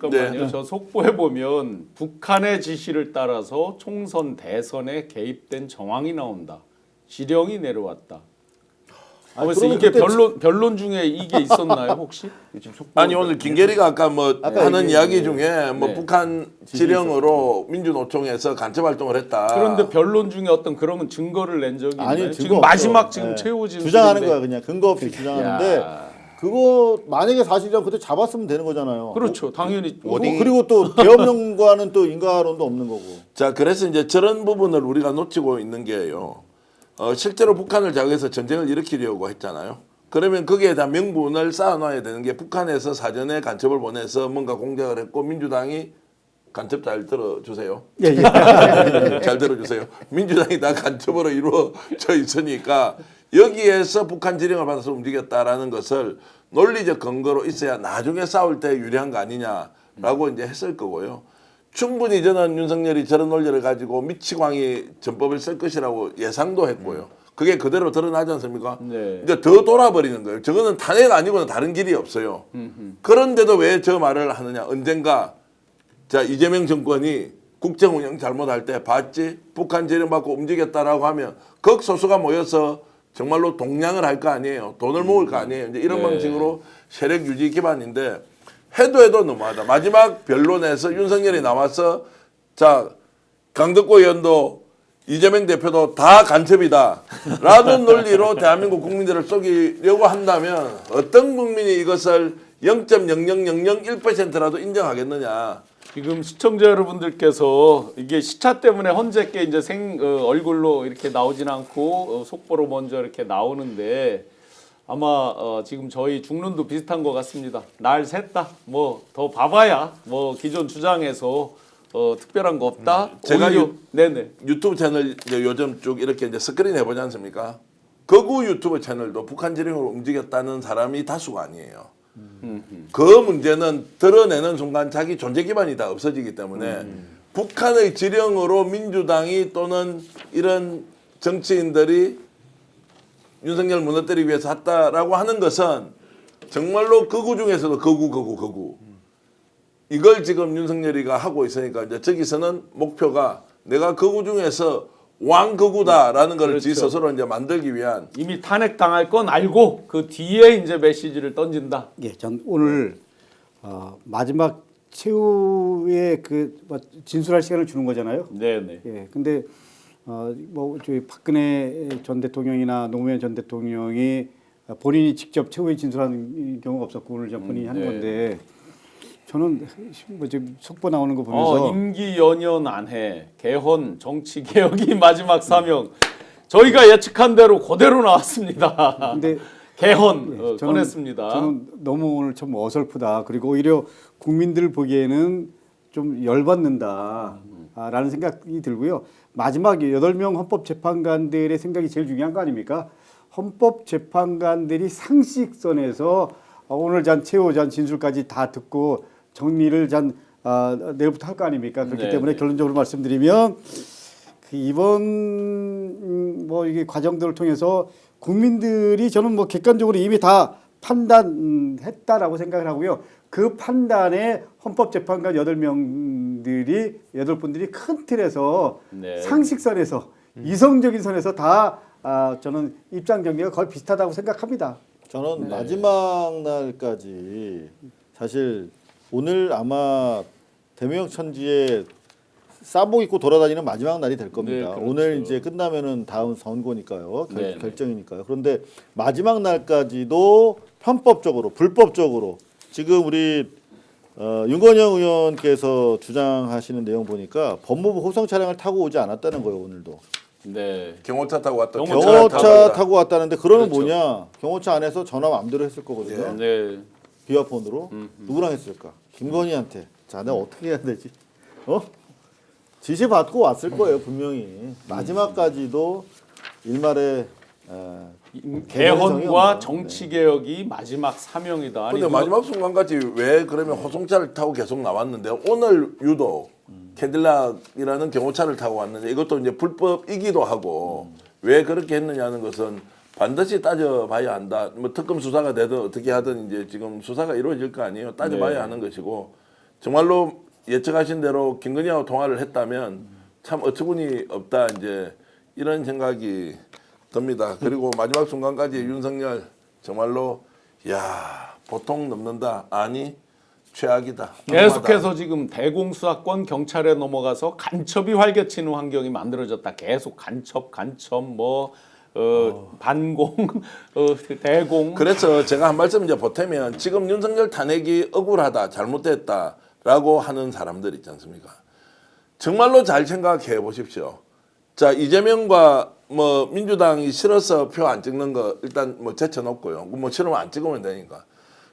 잠깐만요. 네. 저 속보에 보면 북한의 지시를 따라서 총선 대선에 개입된 정황이 나온다. 지령이 내려왔다. 그래서 이게 변론 중에 이게 있었나요 혹시? 아니 오늘 김계리가 아까 뭐 하는 이야기 중에 뭐 네. 북한 지령으로 민주노총에서 간첩 활동을 했다. 그런데 변론 중에 어떤 그런 증거를 낸 적이 있나요? 아니, 지금 증거 마지막 없죠. 지금 네. 최후 진술인데. 주장하는 거야 그냥 근거 없이 주장하는데 야. 그거 만약에 사실이라면 그때 잡았으면 되는 거잖아요. 그렇죠. 당연히. 그리고 또 계엄령과는 또 인과론도 없는 거고. 자 그래서 이제 저런 부분을 우리가 놓치고 있는 게요. 실제로 북한을 자극해서 전쟁을 일으키려고 했잖아요. 그러면 거기에 대한 명분을 쌓아놔야 되는 게 북한에서 사전에 간첩을 보내서 뭔가 공작을 했고 민주당이 간첩 잘 들어주세요. 예, 예. 잘 들어주세요. 민주당이 다 간첩으로 이루어져 있으니까 여기에서 북한 지령을 받아서 움직였다라는 것을 논리적 근거로 있어야 나중에 싸울 때 유리한 거 아니냐라고 이제 했을 거고요. 충분히 저는 윤석열이 저런 논리를 가지고 미치광이 전법을 쓸 것이라고 예상도 했고요. 그게 그대로 드러나지 않습니까? 네. 이제 더 돌아버리는 거예요. 저거는 탄핵 아니고는 다른 길이 없어요. 그런데도 왜 저 말을 하느냐. 언젠가 자 이재명 정권이 국정 운영 잘못할 때 봤지? 북한 지령 받고 움직였다라고 하면 극소수가 모여서 정말로 동량을 할 거 아니에요. 돈을 모을 거 아니에요. 이제 이런 네. 방식으로 세력 유지 기반인데 해도 너무하다. 마지막 변론에서 윤석열이 나와서 자 강덕구 의원도 이재명 대표도 다 간첩이다 라는 논리로 대한민국 국민들을 속이려고 한다면 어떤 국민이 이것을 0.00001%라도 인정하겠느냐. 지금 시청자 여러분들께서 이게 시차 때문에 헌재께 이제 얼굴로 이렇게 나오진 않고 속보로 먼저 이렇게 나오는데 아마 지금 저희 중론도 비슷한 것 같습니다. 날 샜다. 뭐 더 봐봐야 뭐 기존 주장에서 특별한 거 없다. 제가 네네. 유튜브 채널 이제 요즘 쭉 이렇게 이제 스크린 해보지 않습니까? 극우 유튜브 채널도 북한 지령으로 움직였다는 사람이 다수가 아니에요. 그 문제는 드러내는 순간 자기 존재 기반이 다 없어지기 때문에 북한의 지령으로 민주당이 또는 이런 정치인들이 윤석열 무너뜨리기 위해서 했다라고 하는 것은 정말로 극우 중에서도 극우. 이걸 지금 윤석열이가 하고 있으니까 이제 저기서는 목표가 내가 극우 중에서 왕극우다라는 걸 그렇죠. 지 스스로 이제 만들기 위한 이미 탄핵 당할 건 알고 그 뒤에 이제 메시지를 던진다. 예, 전 오늘 마지막 최후의 진술할 시간을 주는 거잖아요. 네네. 예, 근데 뭐 저희 박근혜 전 대통령이나 노무현 전 대통령이 본인이 직접 최후의 진술하는 경우가 없었고 오늘 본인이 하는 네. 건데 저는 뭐 지금 속보 나오는 거 보면서 임기 연연 안해 개헌 정치 개혁이 마지막 사명. 저희가 예측한 대로 그대로 나왔습니다. 근데 개헌 꺼냈습니다. 저는 너무 오늘 좀 어설프다. 그리고 오히려 국민들 보기에는 좀 열받는다라는 생각이 들고요. 마지막 8명 헌법재판관들의 생각이 제일 중요한 거 아닙니까? 헌법재판관들이 상식선에서 오늘 최후 진술까지 다 듣고 정리를 내일부터 할 거 아닙니까? 그렇기 네, 때문에 네. 결론적으로 말씀드리면 이번 이게 과정들을 통해서 국민들이 저는 뭐 객관적으로 이미 다 판단했다라고 생각을 하고요. 그 판단에 헌법재판관 8분들이 큰 틀에서 네. 상식선에서 이성적인 선에서 다 저는 입장 전개가 거의 비슷하다고 생각합니다. 저는 마지막 날까지 사실 오늘 아마 대명령 천지에 싸복 입고 돌아다니는 마지막 날이 될 겁니다. 네, 그렇죠. 오늘 이제 끝나면은 다음 선거니까요. 네, 결정이니까요. 그런데 마지막 날까지도 편법적으로 불법적으로 지금 우리 윤건영 의원께서 주장하시는 내용 보니까 법무부 호송 차량을 타고 오지 않았다는 거예요. 오늘도. 네. 경호차 타고 왔다. 경호차 타고 왔다는데 그러면 그렇죠. 뭐냐? 경호차 안에서 전화 마음대로 했을 거거든요. 네. 비화폰으로 누구랑 했을까? 김건희한테. 자, 내가 어떻게 해야 되지? 지시 받고 왔을 거예요, 분명히. 마지막까지도 일말에 개헌과 정치 개혁이 마지막 사명이다. 근데 마지막 순간까지 왜 그러면 호송차를 타고 계속 나왔는데 오늘 유독 캐딜락이라는 경호차를 타고 왔는데 이것도 이제 불법이기도 하고 왜 그렇게 했느냐는 것은 반드시 따져봐야 한다. 뭐 특검 수사가 되든 어떻게 하든 이제 지금 수사가 이루어질 거 아니에요. 따져봐야 네. 하는 것이고 정말로 예측하신 대로 김건희하고 통화를 했다면 참 어처구니 없다 이제 이런 생각이 듭니다. 그리고 마지막 순간까지 윤석열 정말로 야 보통 넘는다 아니 최악이다. 계속해서 지금 대공수사권 경찰에 넘어가서 간첩이 활개치는 환경이 만들어졌다. 계속 간첩 뭐 반공 대공. 그래서 제가 한 말씀 이제 보태면 지금 윤석열 탄핵이 억울하다 잘못됐다라고 하는 사람들 있지 않습니까? 정말로 잘 생각해 보십시오. 자 이재명과 뭐 민주당이 싫어서 표 안 찍는 거 일단 뭐 제쳐놓고요. 뭐 싫으면 안 찍으면 되니까.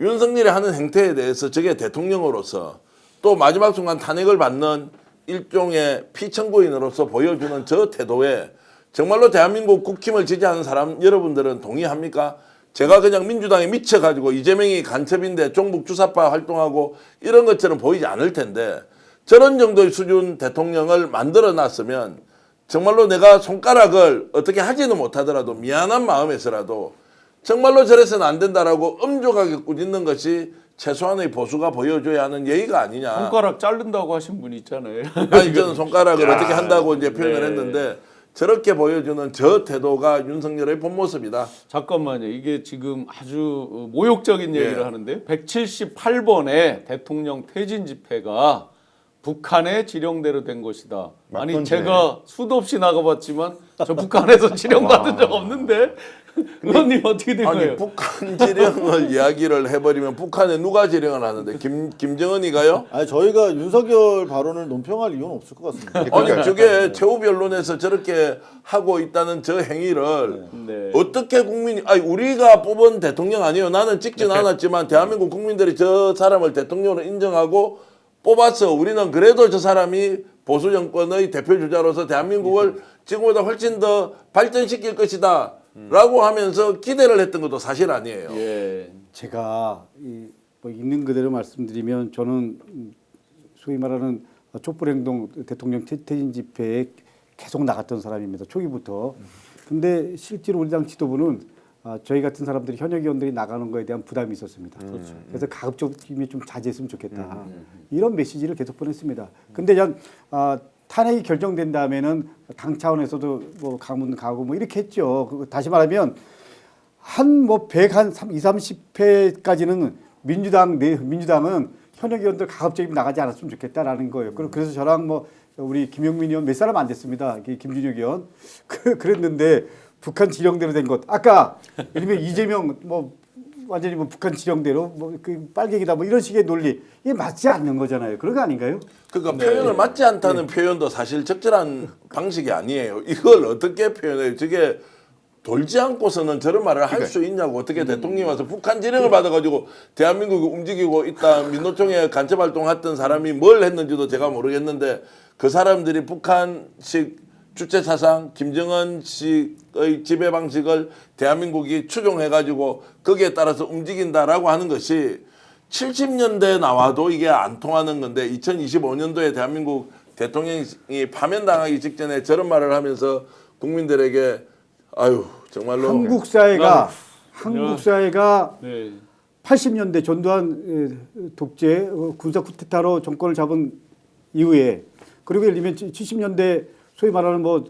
윤석열이 하는 행태에 대해서 저게 대통령으로서 또 마지막 순간 탄핵을 받는 일종의 피청구인으로서 보여주는 저 태도에 정말로 대한민국 국힘을 지지하는 사람 여러분들은 동의합니까? 제가 그냥 민주당에 미쳐가지고 이재명이 간첩인데 종북 주사파 활동하고 이런 것처럼 보이지 않을 텐데 저런 정도의 수준 대통령을 만들어놨으면 정말로 내가 손가락을 어떻게 하지는 못하더라도 미안한 마음에서라도 정말로 저래서는 안 된다라고 엄격하게 꾸짖는 것이 최소한의 보수가 보여줘야 하는 예의가 아니냐. 손가락 자른다고 하신 분이 있잖아요. 아니 저는 손가락을 어떻게 한다고 이제 표현을 네. 했는데 저렇게 보여주는 저 태도가 윤석열의 본 모습이다. 잠깐만요. 이게 지금 아주 모욕적인 얘기를 예. 하는데 178번의 대통령 퇴진 집회가 북한의 지령대로 된 것이다. 아니 맞던데. 제가 수도 없이 나가봤지만 저 북한에서 지령받은 적 없는데 의원님 어떻게 된 아니 거예요? 북한 지령을 이야기를 해버리면 북한에 누가 지령을 하는데 김정은이가요? 아니 저희가 윤석열 발언을 논평할 이유는 없을 것 같습니다. 아니 저게 최후 변론에서 저렇게 하고 있다는 저 행위를 네. 어떻게 국민이 아니 우리가 뽑은 대통령 아니에요. 나는 찍진 않았지만 대한민국 국민들이 저 사람을 대통령으로 인정하고 뽑았어. 우리는 그래도 저 사람이 보수 정권의 대표 주자로서 대한민국을 지금보다 훨씬 더 발전시킬 것이다. 라고 하면서 기대를 했던 것도 사실 아니에요. 예. 제가 뭐 있는 그대로 말씀드리면 저는 소위 말하는 촛불행동 대통령 퇴진 집회에 계속 나갔던 사람입니다. 초기부터. 근데 실제로 우리 당 지도부는 저희 같은 사람들이 현역 의원들이 나가는 거에 대한 부담이 있었습니다. 그래서 가급적이면 좀 자제했으면 좋겠다. 이런 메시지를 계속 보냈습니다. 근데 전 탄핵이 결정된 다음에는 당 차원에서도 뭐 강문 가고 뭐 이렇게 했죠. 다시 말하면 한 뭐 130회까지는 민주당은 현역 의원들 가급적이면 나가지 않았으면 좋겠다라는 거예요. 그래서 저랑 뭐 우리 김용민 의원 몇 사람 안 됐습니다. 김준혁 의원 그랬는데 북한 지령대로 된 것. 아까 예를 들면 이재명 뭐 완전히 뭐 북한 지령대로 뭐 그 빨갱이다 뭐 이런 식의 논리 이게 맞지 않는 거잖아요. 그런 거 아닌가요? 그러니까 표현을 맞지 않다는 표현도 사실 적절한 방식이 아니에요. 이걸 어떻게 표현해요? 저게 돌지 않고서는 저런 말을 할 수 있냐고. 어떻게 대통령이 와서 북한 지령을 받아가지고 대한민국이 움직이고 있다. 민노총에 간첩 활동했던 사람이 뭘 했는지도 제가 모르겠는데 그 사람들이 북한식 주체 사상, 김정은식의 지배 방식을 대한민국이 추종해가지고 거기에 따라서 움직인다라고 하는 것이 70년대에 나와도 이게 안 통하는 건데 2025년도에 대한민국 대통령이 파면당하기 직전에 저런 말을 하면서 국민들에게 아유 정말로 한국 사회가 네. 80년대 전두환 독재 군사 쿠데타로 정권을 잡은 이후에 그리고 예를 들면 70년대 소위 말하는 뭐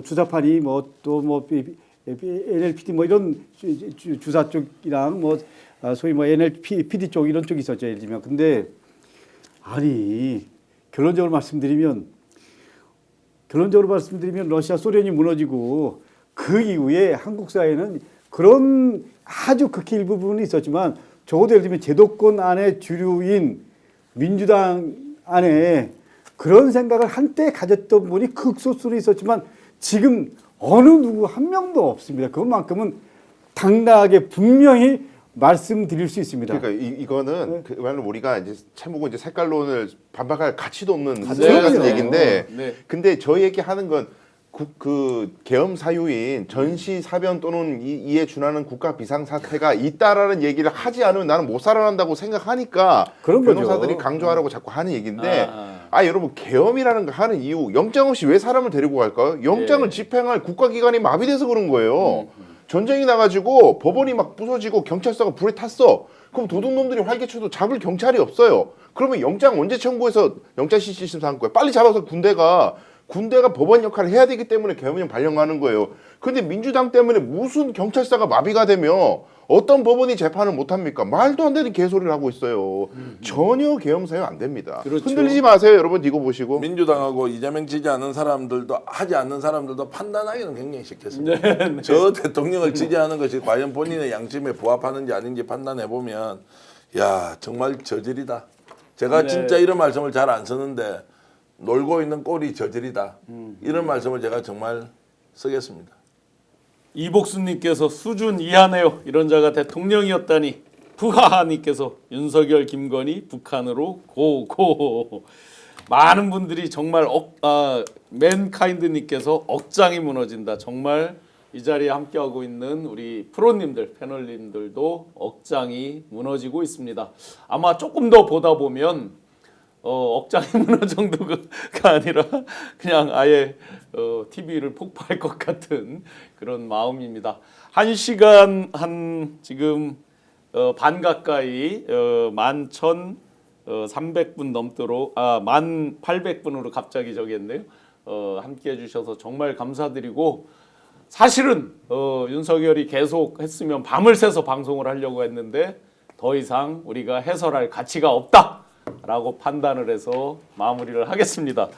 주사파니 뭐 또 뭐 NLPD 뭐 이런 주사 쪽이랑 뭐 소위 뭐 NLPD 쪽 이런 쪽이 있었죠. 예를 들면 근데 아니 결론적으로 말씀드리면 러시아 소련이 무너지고 그 이후에 한국 사회는 그런 아주 극히 일부분이 있었지만 적어도 예를 들면 제도권 안에 주류인 민주당 안에 그런 생각을 한때 가졌던 분이 극소수로 있었지만 지금 어느 누구 한 명도 없습니다. 그것만큼은 당당하게 분명히 말씀드릴 수 있습니다. 그러니까 이거는 그야말로 우리가 이제 채무고 이제 색깔론을 반박할 가치도 없는 가치도 소리 같은 없죠. 얘기인데, 네. 근데 저 얘기하는 건 그 계엄 사유인 전시 사변 또는 이에 준하는 국가 비상 사태가 있다라는 얘기를 하지 않으면 나는 못 살아난다고 생각하니까 그런 거죠. 변호사들이 강조하라고 자꾸 하는 얘기인데, 여러분 계엄이라는 거 하는 이유 영장 없이 왜 사람을 데리고 갈까요? 영장을 예. 집행할 국가기관이 마비돼서 그런 거예요. 전쟁이 나가지고 법원이 막 부서지고 경찰서가 불에 탔어. 그럼 도둑놈들이 활개쳐도 잡을 경찰이 없어요. 그러면 영장 언제 청구해서 영장 실질심사 한 거예요? 빨리 잡아서 군대가 법원 역할을 해야 되기 때문에 계엄령 발령하는 거예요. 근데 민주당 때문에 무슨 경찰사가 마비가 되며 어떤 법원이 재판을 못 합니까? 말도 안 되는 개소리를 하고 있어요. 전혀 계엄 사유 안 됩니다. 그렇죠. 흔들리지 마세요, 여러분. 이거 보시고. 민주당하고 이재명 지지하는 사람들도 하지 않는 사람들도 판단하기는 굉장히 쉽겠습니다. 저 대통령을 지지하는 것이 과연 본인의 양심에 부합하는지 아닌지 판단해 보면 야 정말 저질이다. 제가 네. 진짜 이런 말씀을 잘 안 쓰는데 놀고 있는 꼴이 저질이다. 이런 말씀을 제가 정말 쓰겠습니다. 이복수님께서 수준 이하네요. 이런 자가 대통령이었다니. 부하님께서 윤석열, 김건희 북한으로 고고. 많은 분들이 정말 맨카인드님께서 억장이 무너진다. 정말 이 자리에 함께하고 있는 우리 프로님들, 패널님들도 억장이 무너지고 있습니다. 아마 조금 더 보다 보면 억장이 무너 정도가 아니라 그냥 아예 TV를 폭파할 것 같은 그런 마음입니다. 1시간 한 지금 반 가까이 11,300분 넘도록 1,800분으로 갑자기 저기 했네요. 함께해 주셔서 정말 감사드리고 사실은 윤석열이 계속 했으면 밤을 새서 방송을 하려고 했는데 더 이상 우리가 해설할 가치가 없다라고 판단을 해서 마무리를 하겠습니다.